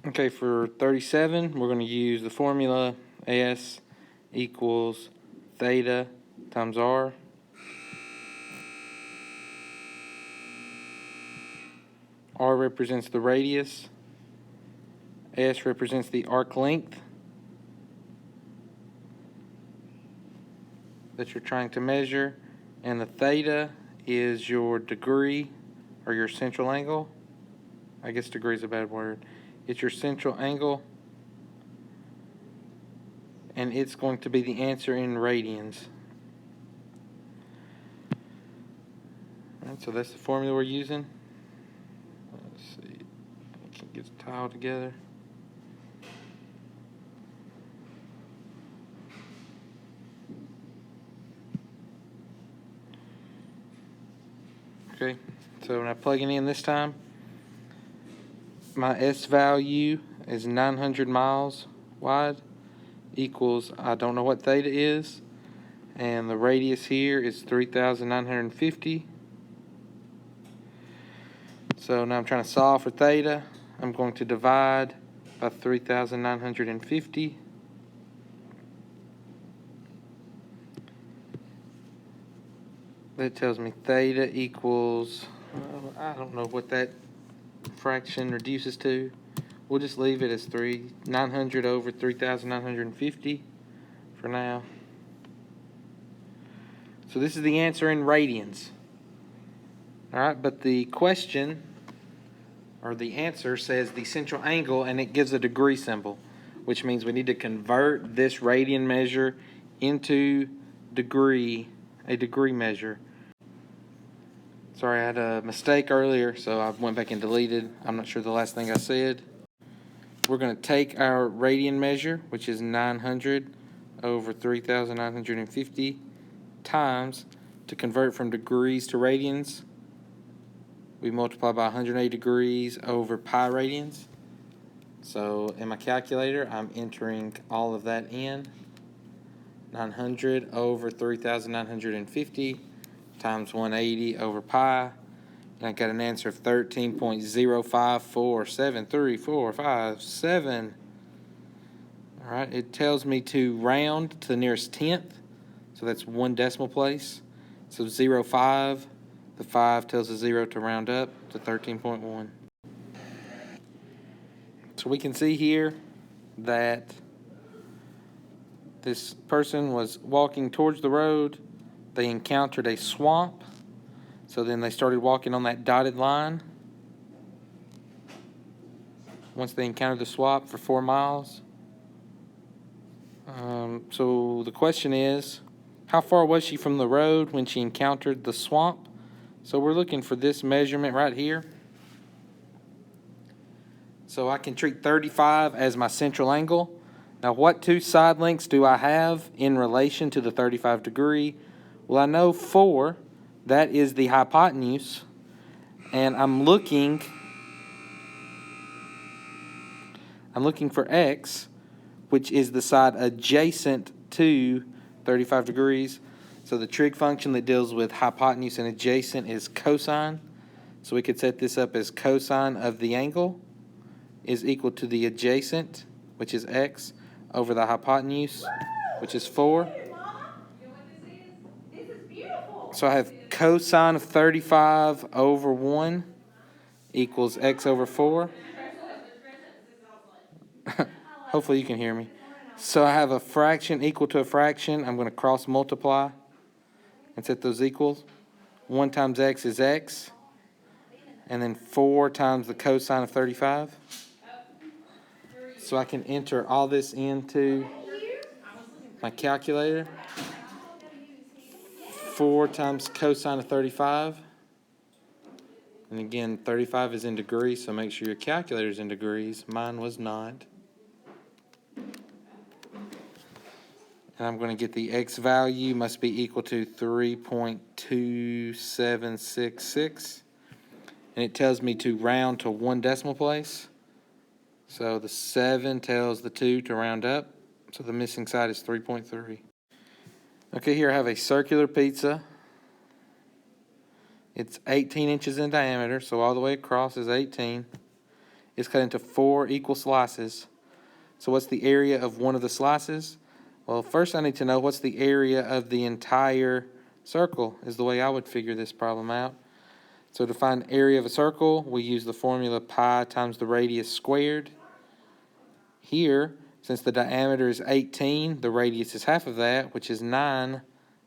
Okay, for 37, we're going to use the formula S equals theta times R. R represents the radius. S represents the arc length that you're trying to measure. And the theta is your degree or your central angle. I guess degree is a bad word. It's your central angle. And it's going to be the answer in radians. Alright, so that's the formula we're using. Let's see. I can get the tile together. Okay, so when I plug it in this time, my S value is 900 miles wide equals, I don't know what theta is, and the radius here is 3,950. So now I'm trying to solve for theta. I'm going to divide by 3,950. That tells me theta equals, I don't know what that fraction reduces to. We'll just leave it as 900 over 3,950 for now. So this is the answer in radians. All right, but the question or the answer says the central angle, and it gives a degree symbol, which means we need to convert this radian measure into a degree measure. Sorry, I had a mistake earlier, so I went back and deleted. I'm not sure the last thing I said. We're going to take our radian measure, which is 900 over 3,950 times, to convert from degrees to radians. We multiply by 180 degrees over pi radians. So in my calculator, I'm entering all of that in. 900 over 3,950 times 180 over pi. And I got an answer of 13.05473457. All right, it tells me to round to the nearest tenth. So that's 1 decimal place. So 0.5. The 5 tells the 0 to round up to 13.1. So we can see here that this person was walking towards the road. They encountered a swamp. So then they started walking on that dotted line. Once they encountered the swamp for 4 miles. So the question is, how far was she from the road when she encountered the swamp? So we're looking for this measurement right here. So I can treat 35 as my central angle. Now what two side lengths do I have in relation to the 35 degree? Well, I know 4, that is the hypotenuse, and I'm looking for x, which is the side adjacent to 35 degrees. So the trig function that deals with hypotenuse and adjacent is cosine. So we could set this up as cosine of the angle is equal to the adjacent, which is x, over the hypotenuse, which is 4. So I have cosine of 35 over 1 equals x over 4. Hopefully you can hear me. So I have a fraction equal to a fraction. I'm going to cross multiply and set those equals. 1 times x is x. And then 4 times the cosine of 35. So I can enter all this into my calculator. 4 times cosine of 35. And again, 35 is in degrees, so make sure your calculator is in degrees. Mine was not. And I'm going to get the x value must be equal to 3.2766. And it tells me to round to 1 decimal place. So the 7 tells the 2 to round up. So the missing side is 3.3. Okay, here I have a circular pizza. It's 18 inches in diameter, so all the way across is 18. is cut into 4 equal slices. So what's the area of one of the slices? Well, first I need to know what's the area of the entire circle is the way I would figure this problem out. So to find area of a circle, we use the formula pi times the radius squared. Here, since the diameter is 18, the radius is half of that, which is 9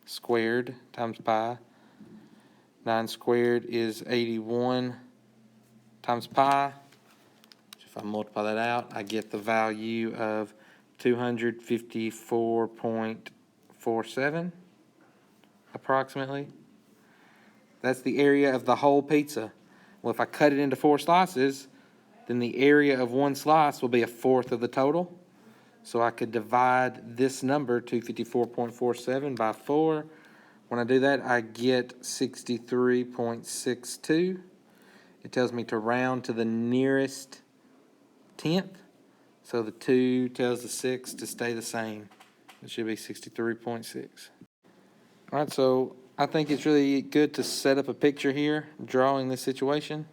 squared times pi. 9 squared is 81 times pi. If I multiply that out, I get the value of 254.47 approximately. That's the area of the whole pizza. Well, if I cut it into 4 slices, then the area of one slice will be 1/4 of the total. So I could divide this number, 254.47, by 4. When I do that, I get 63.62. It tells me to round to the nearest tenth. So the 2 tells the 6 to stay the same. It should be 63.6. All right, so I think it's really good to set up a picture here, drawing this situation.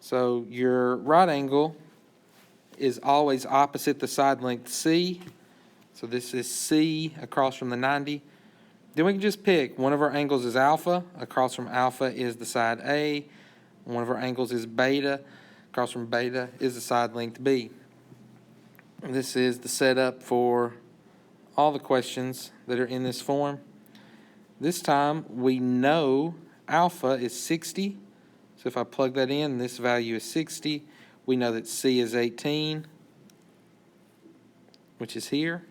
So your right angle is always opposite the side length C. So this is C across from the 90. Then we can just pick one of our angles is alpha. Across from alpha is the side A. One of our angles is beta. Across from beta is the side length B. This is the setup for all the questions that are in this form. This time we know alpha is 60. So if I plug that in, this value is 60. We know that C is 18, which is here.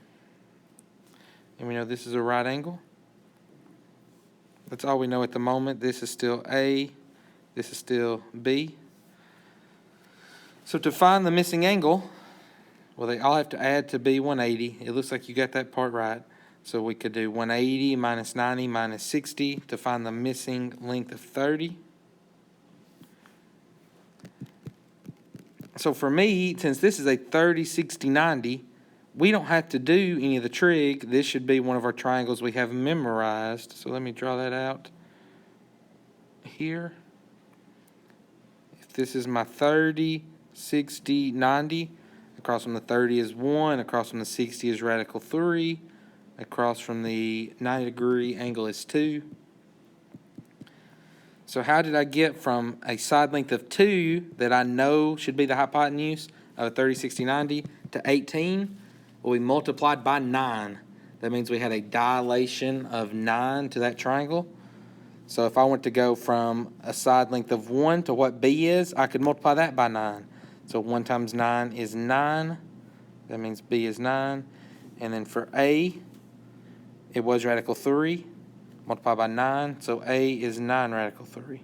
And we know this is a right angle. That's all we know at the moment. This is still A. This is still B. So to find the missing angle, well, they all have to add to be 180. It looks like you got that part right. So we could do 180 minus 90 minus 60 to find the missing length of 30. So for me, since this is a 30, 60, 90, we don't have to do any of the trig. This should be one of our triangles we have memorized. So let me draw that out here. If this is my 30, 60, 90, across from the 30 is 1, across from the 60 is radical 3, across from the 90-degree angle is 2. So how did I get from a side length of 2 that I know should be the hypotenuse of 30, 60, 90 to 18? Well, we multiplied by 9. That means we had a dilation of 9 to that triangle. So if I want to go from a side length of 1 to what B is, I could multiply that by 9. So 1 times 9 is 9. That means B is 9. And then for A, it was radical 3. Multiply by 9. So A is 9 radical 3.